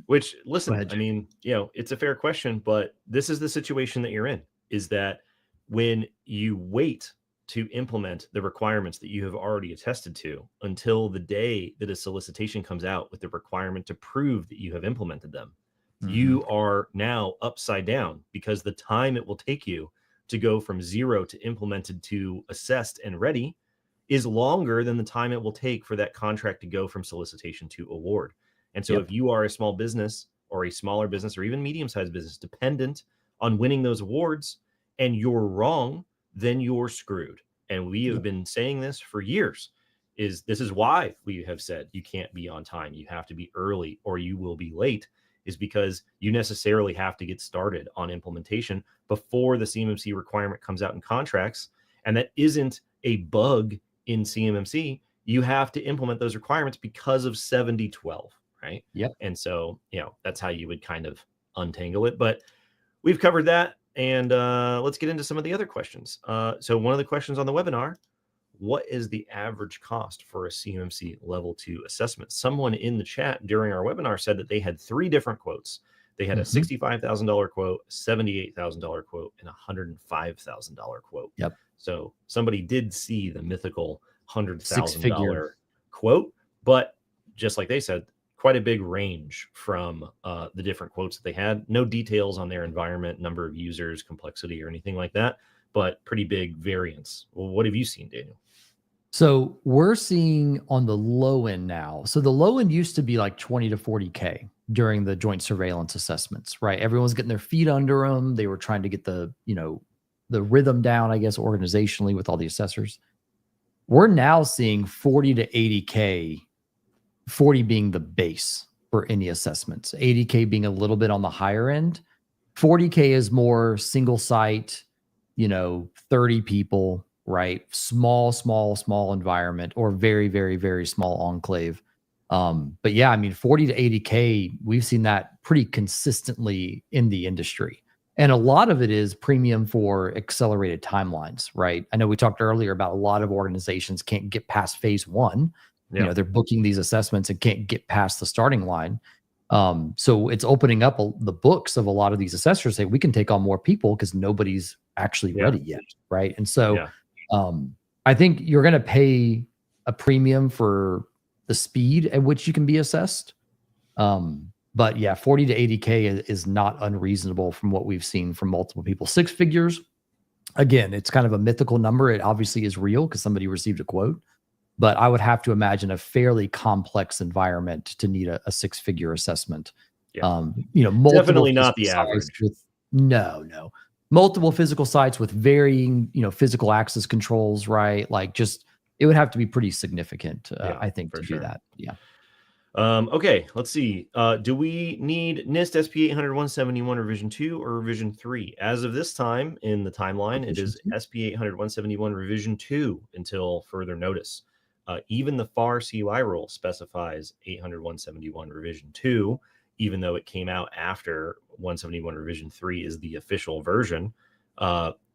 Which listen, I mean, you know, it's a fair question, but this is the situation that you're in, is that when you wait to implement the requirements that you have already attested to until the day that a solicitation comes out with the requirement to prove that you have implemented them, you are now upside down because the time it will take you to go from 0 to implemented to assessed and ready is longer than the time it will take for that contract to go from solicitation to award. And so if you are a small business or a smaller business or even medium-sized business dependent on winning those awards and you're wrong, then you're screwed. And we have been saying this for years. This is why we have said you can't be on time. You have to be early or you will be late, is because you necessarily have to get started on implementation before the CMMC requirement comes out in contracts. And that isn't a bug in CMMC. You have to implement those requirements because of 7012. Right. Yep. And so, you know, that's how you would kind of untangle it. But we've covered that. And let's get into some of the other questions. So one of the questions on the webinar, what is the average cost for a CMMC level 2 assessment? Someone in the chat during our webinar said that they had 3 different quotes. They had a $65,000 quote, a $78,000 quote, and a $105,000 quote. Yep. So somebody did see the mythical $100,000 quote, but just like they said, quite a big range from the different quotes that they had. No details on their environment, number of users, complexity, or anything like that, but pretty big variance. Well, what have you seen, Daniel? So we're seeing on the low end now. So the low end used to be like 20 to 40K during the joint surveillance assessments, right? Everyone's getting their feet under them. They were trying to get the, you know, the rhythm down, I guess, organizationally with all the assessors. We're now seeing 40 to 80K, 40 being the base for any assessments, 80K being a little bit on the higher end. 40K is more single site, you know, 30 people, right? Small environment, or very, very, very small enclave. But yeah, I mean, 40 to 80K, we've seen that pretty consistently in the industry. And a lot of it is premium for accelerated timelines, right? I know we talked earlier about a lot of organizations can't get past phase 1. You know, they're booking these assessments and can't get past the starting line. So it's opening up the books of a lot of these assessors, say we can take on more people because nobody's actually ready yet, right? And so I think you're going to pay a premium for the speed at which you can be assessed. But yeah, 40 to 80K is not unreasonable from what we've seen from multiple people. 6 figures, again, it's kind of a mythical number. It obviously is real because somebody received a quote, but I would have to imagine a fairly complex environment to need a 6-figure assessment. Yeah. Multiple Definitely not the physical sites average. with multiple physical sites with varying, physical access controls, right? Like just, it would have to be pretty significant, I think, to do that. Yeah. Okay, let's see. Do we need NIST SP 800-171 revision 2 or revision 3? As of this time in the timeline, it is SP 800-171 revision 2 until further notice. Even the FAR CUI rule specifies 800-171 revision 2, even though it came out after 171 revision 3 is the official version.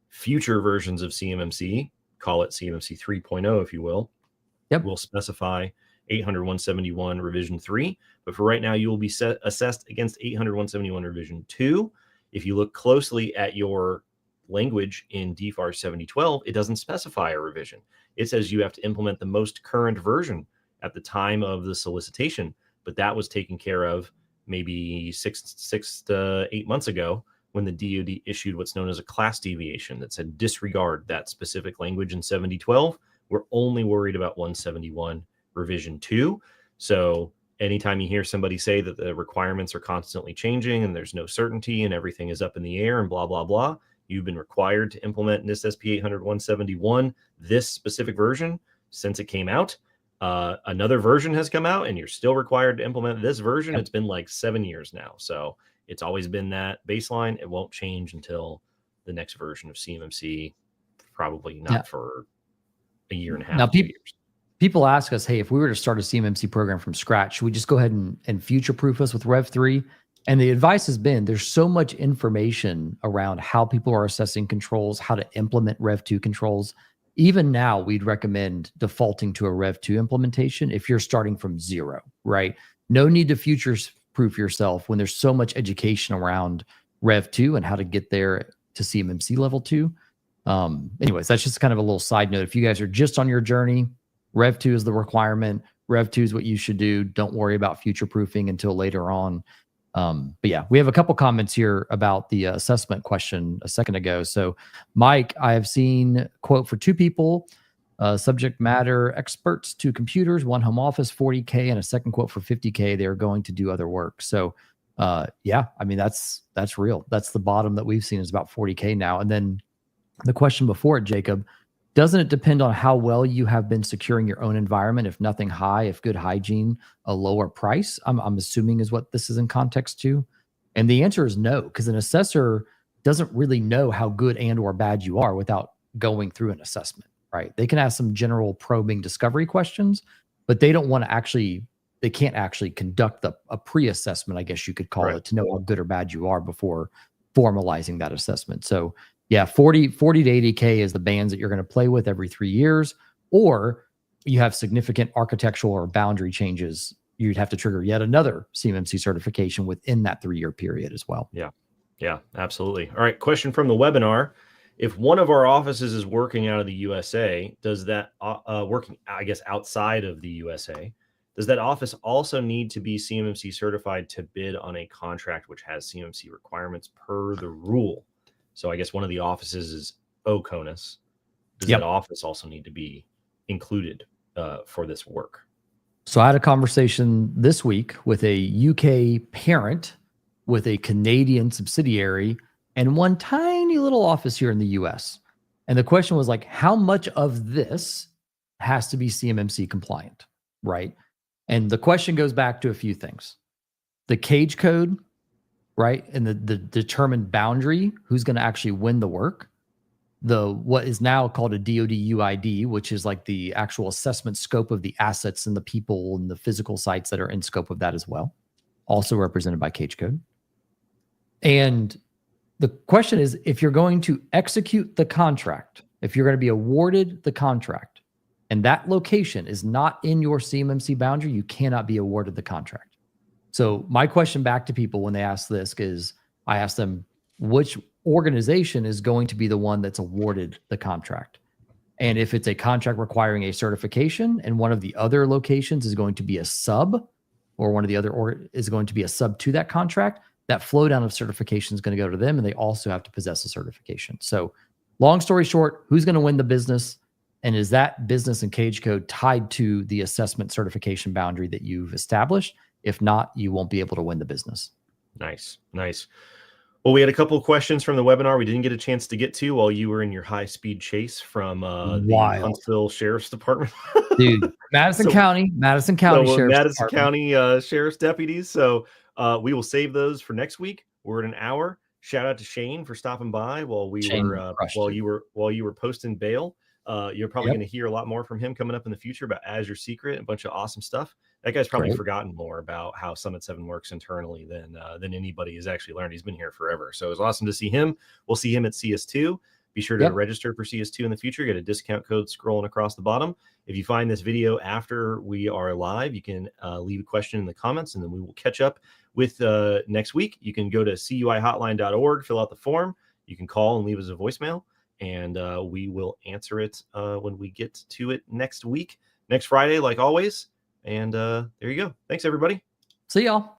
Future versions of CMMC, call it CMMC 3.0 if you will, will specify 800-171 revision 3, but for right now you will be assessed against 800-171 revision 2. If you look closely at your language in DFARS 7012, it doesn't specify a revision. It says you have to implement the most current version at the time of the solicitation, but that was taken care of maybe 6 to 8 months ago when the DoD issued what's known as a class deviation that said disregard that specific language in 7012. We're only worried about 171 revision 2. So anytime you hear somebody say that the requirements are constantly changing and there's no certainty and everything is up in the air and blah, blah, blah, you've been required to implement NIST SP 800-171, this specific version, since it came out. Another version has come out and you're still required to implement this version. It's been like 7 years now. So it's always been that baseline. It won't change until the next version of CMMC, probably not for a year and a half, 2 years. People ask us, hey, if we were to start a CMMC program from scratch, should we just go ahead and future-proof us with Rev 3? And the advice has been there's so much information around how people are assessing controls, how to implement Rev 2 controls. Even now, we'd recommend defaulting to a Rev 2 implementation if you're starting from zero, right? No need to future-proof yourself when there's so much education around Rev 2 and how to get there to CMMC level 2. Anyways, that's just kind of a little side note. If you guys are just on your journey, Rev 2 is the requirement. Rev 2 is what you should do. Don't worry about future proofing until later on. But yeah, we have a couple comments here about the assessment question a second ago. So Mike, I have seen quote for 2 people, subject matter experts, 2 computers, 1 home office, 40K, and a second quote for 50K. They're going to do other work. So yeah, I mean, that's real. That's the bottom that we've seen is about 40K now. And then the question before it, Jacob, doesn't it depend on how well you have been securing your own environment? If nothing high, if good hygiene, a lower price, I'm assuming is what this is in context to. And the answer is no, because an assessor doesn't really know how good and or bad you are without going through an assessment, right? They can ask some general probing discovery questions, but they don't want to actually, they can't actually conduct a pre-assessment, I guess you could call it, to know how good or bad you are before formalizing that assessment. So yeah, 40 to 80K is the bands that you're going to play with every 3 years, or you have significant architectural or boundary changes. You'd have to trigger yet another CMMC certification within that 3-year period as well. Yeah, absolutely. All right, question from the webinar. If one of our offices is working out of the USA, does that working, I guess, outside of the USA, does that office also need to be CMMC certified to bid on a contract which has CMMC requirements per the rule? So I guess one of the offices is Oconus. Does that office also need to be included for this work? So I had a conversation this week with a UK parent with a Canadian subsidiary and one tiny little office here in the US. And the question was like, how much of this has to be CMMC compliant, right? And the question goes back to a few things. The cage code, right? And the determined boundary, who's going to actually win the work. What is now called a DoD UID, which is like the actual assessment scope of the assets and the people and the physical sites that are in scope of that as well. Also represented by cage code. And the question is, if you're going to execute the contract, if you're going to be awarded the contract, and that location is not in your CMMC boundary, you cannot be awarded the contract. So my question back to people when they ask this is, I ask them, which organization is going to be the one that's awarded the contract? And if it's a contract requiring a certification and one of the other locations is going to be a sub, or one of the other is going to be a sub to that contract, that flow down of certification is going to go to them, and they also have to possess a certification. So long story short, who's going to win the business? And is that business and cage code tied to the assessment certification boundary that you've established? If not, you won't be able to win the business. Nice. Well, we had a couple of questions from the webinar we didn't get a chance to get to while you were in your high-speed chase from the Huntsville Sheriff's Department. Dude, Madison County Sheriff's County Sheriff's deputies. So we will save those for next week. We're at an hour. Shout out to Shane for stopping by while you were posting bail. You're probably going to hear a lot more from him coming up in the future about Azure Secret and a bunch of awesome stuff. That guy's probably forgotten more about how Summit 7 works internally than anybody has actually learned. He's been here forever. So it's awesome to see him. We'll see him at CS2. Be sure to register for CS2 in the future. Get a discount code scrolling across the bottom. If you find this video after we are live, you can leave a question in the comments, and then we will catch up with next week. You can go to CUIHotline.org, fill out the form. You can call and leave us a voicemail, and we will answer it when we get to it next week, next Friday, like always. And there you go. Thanks, everybody. See y'all.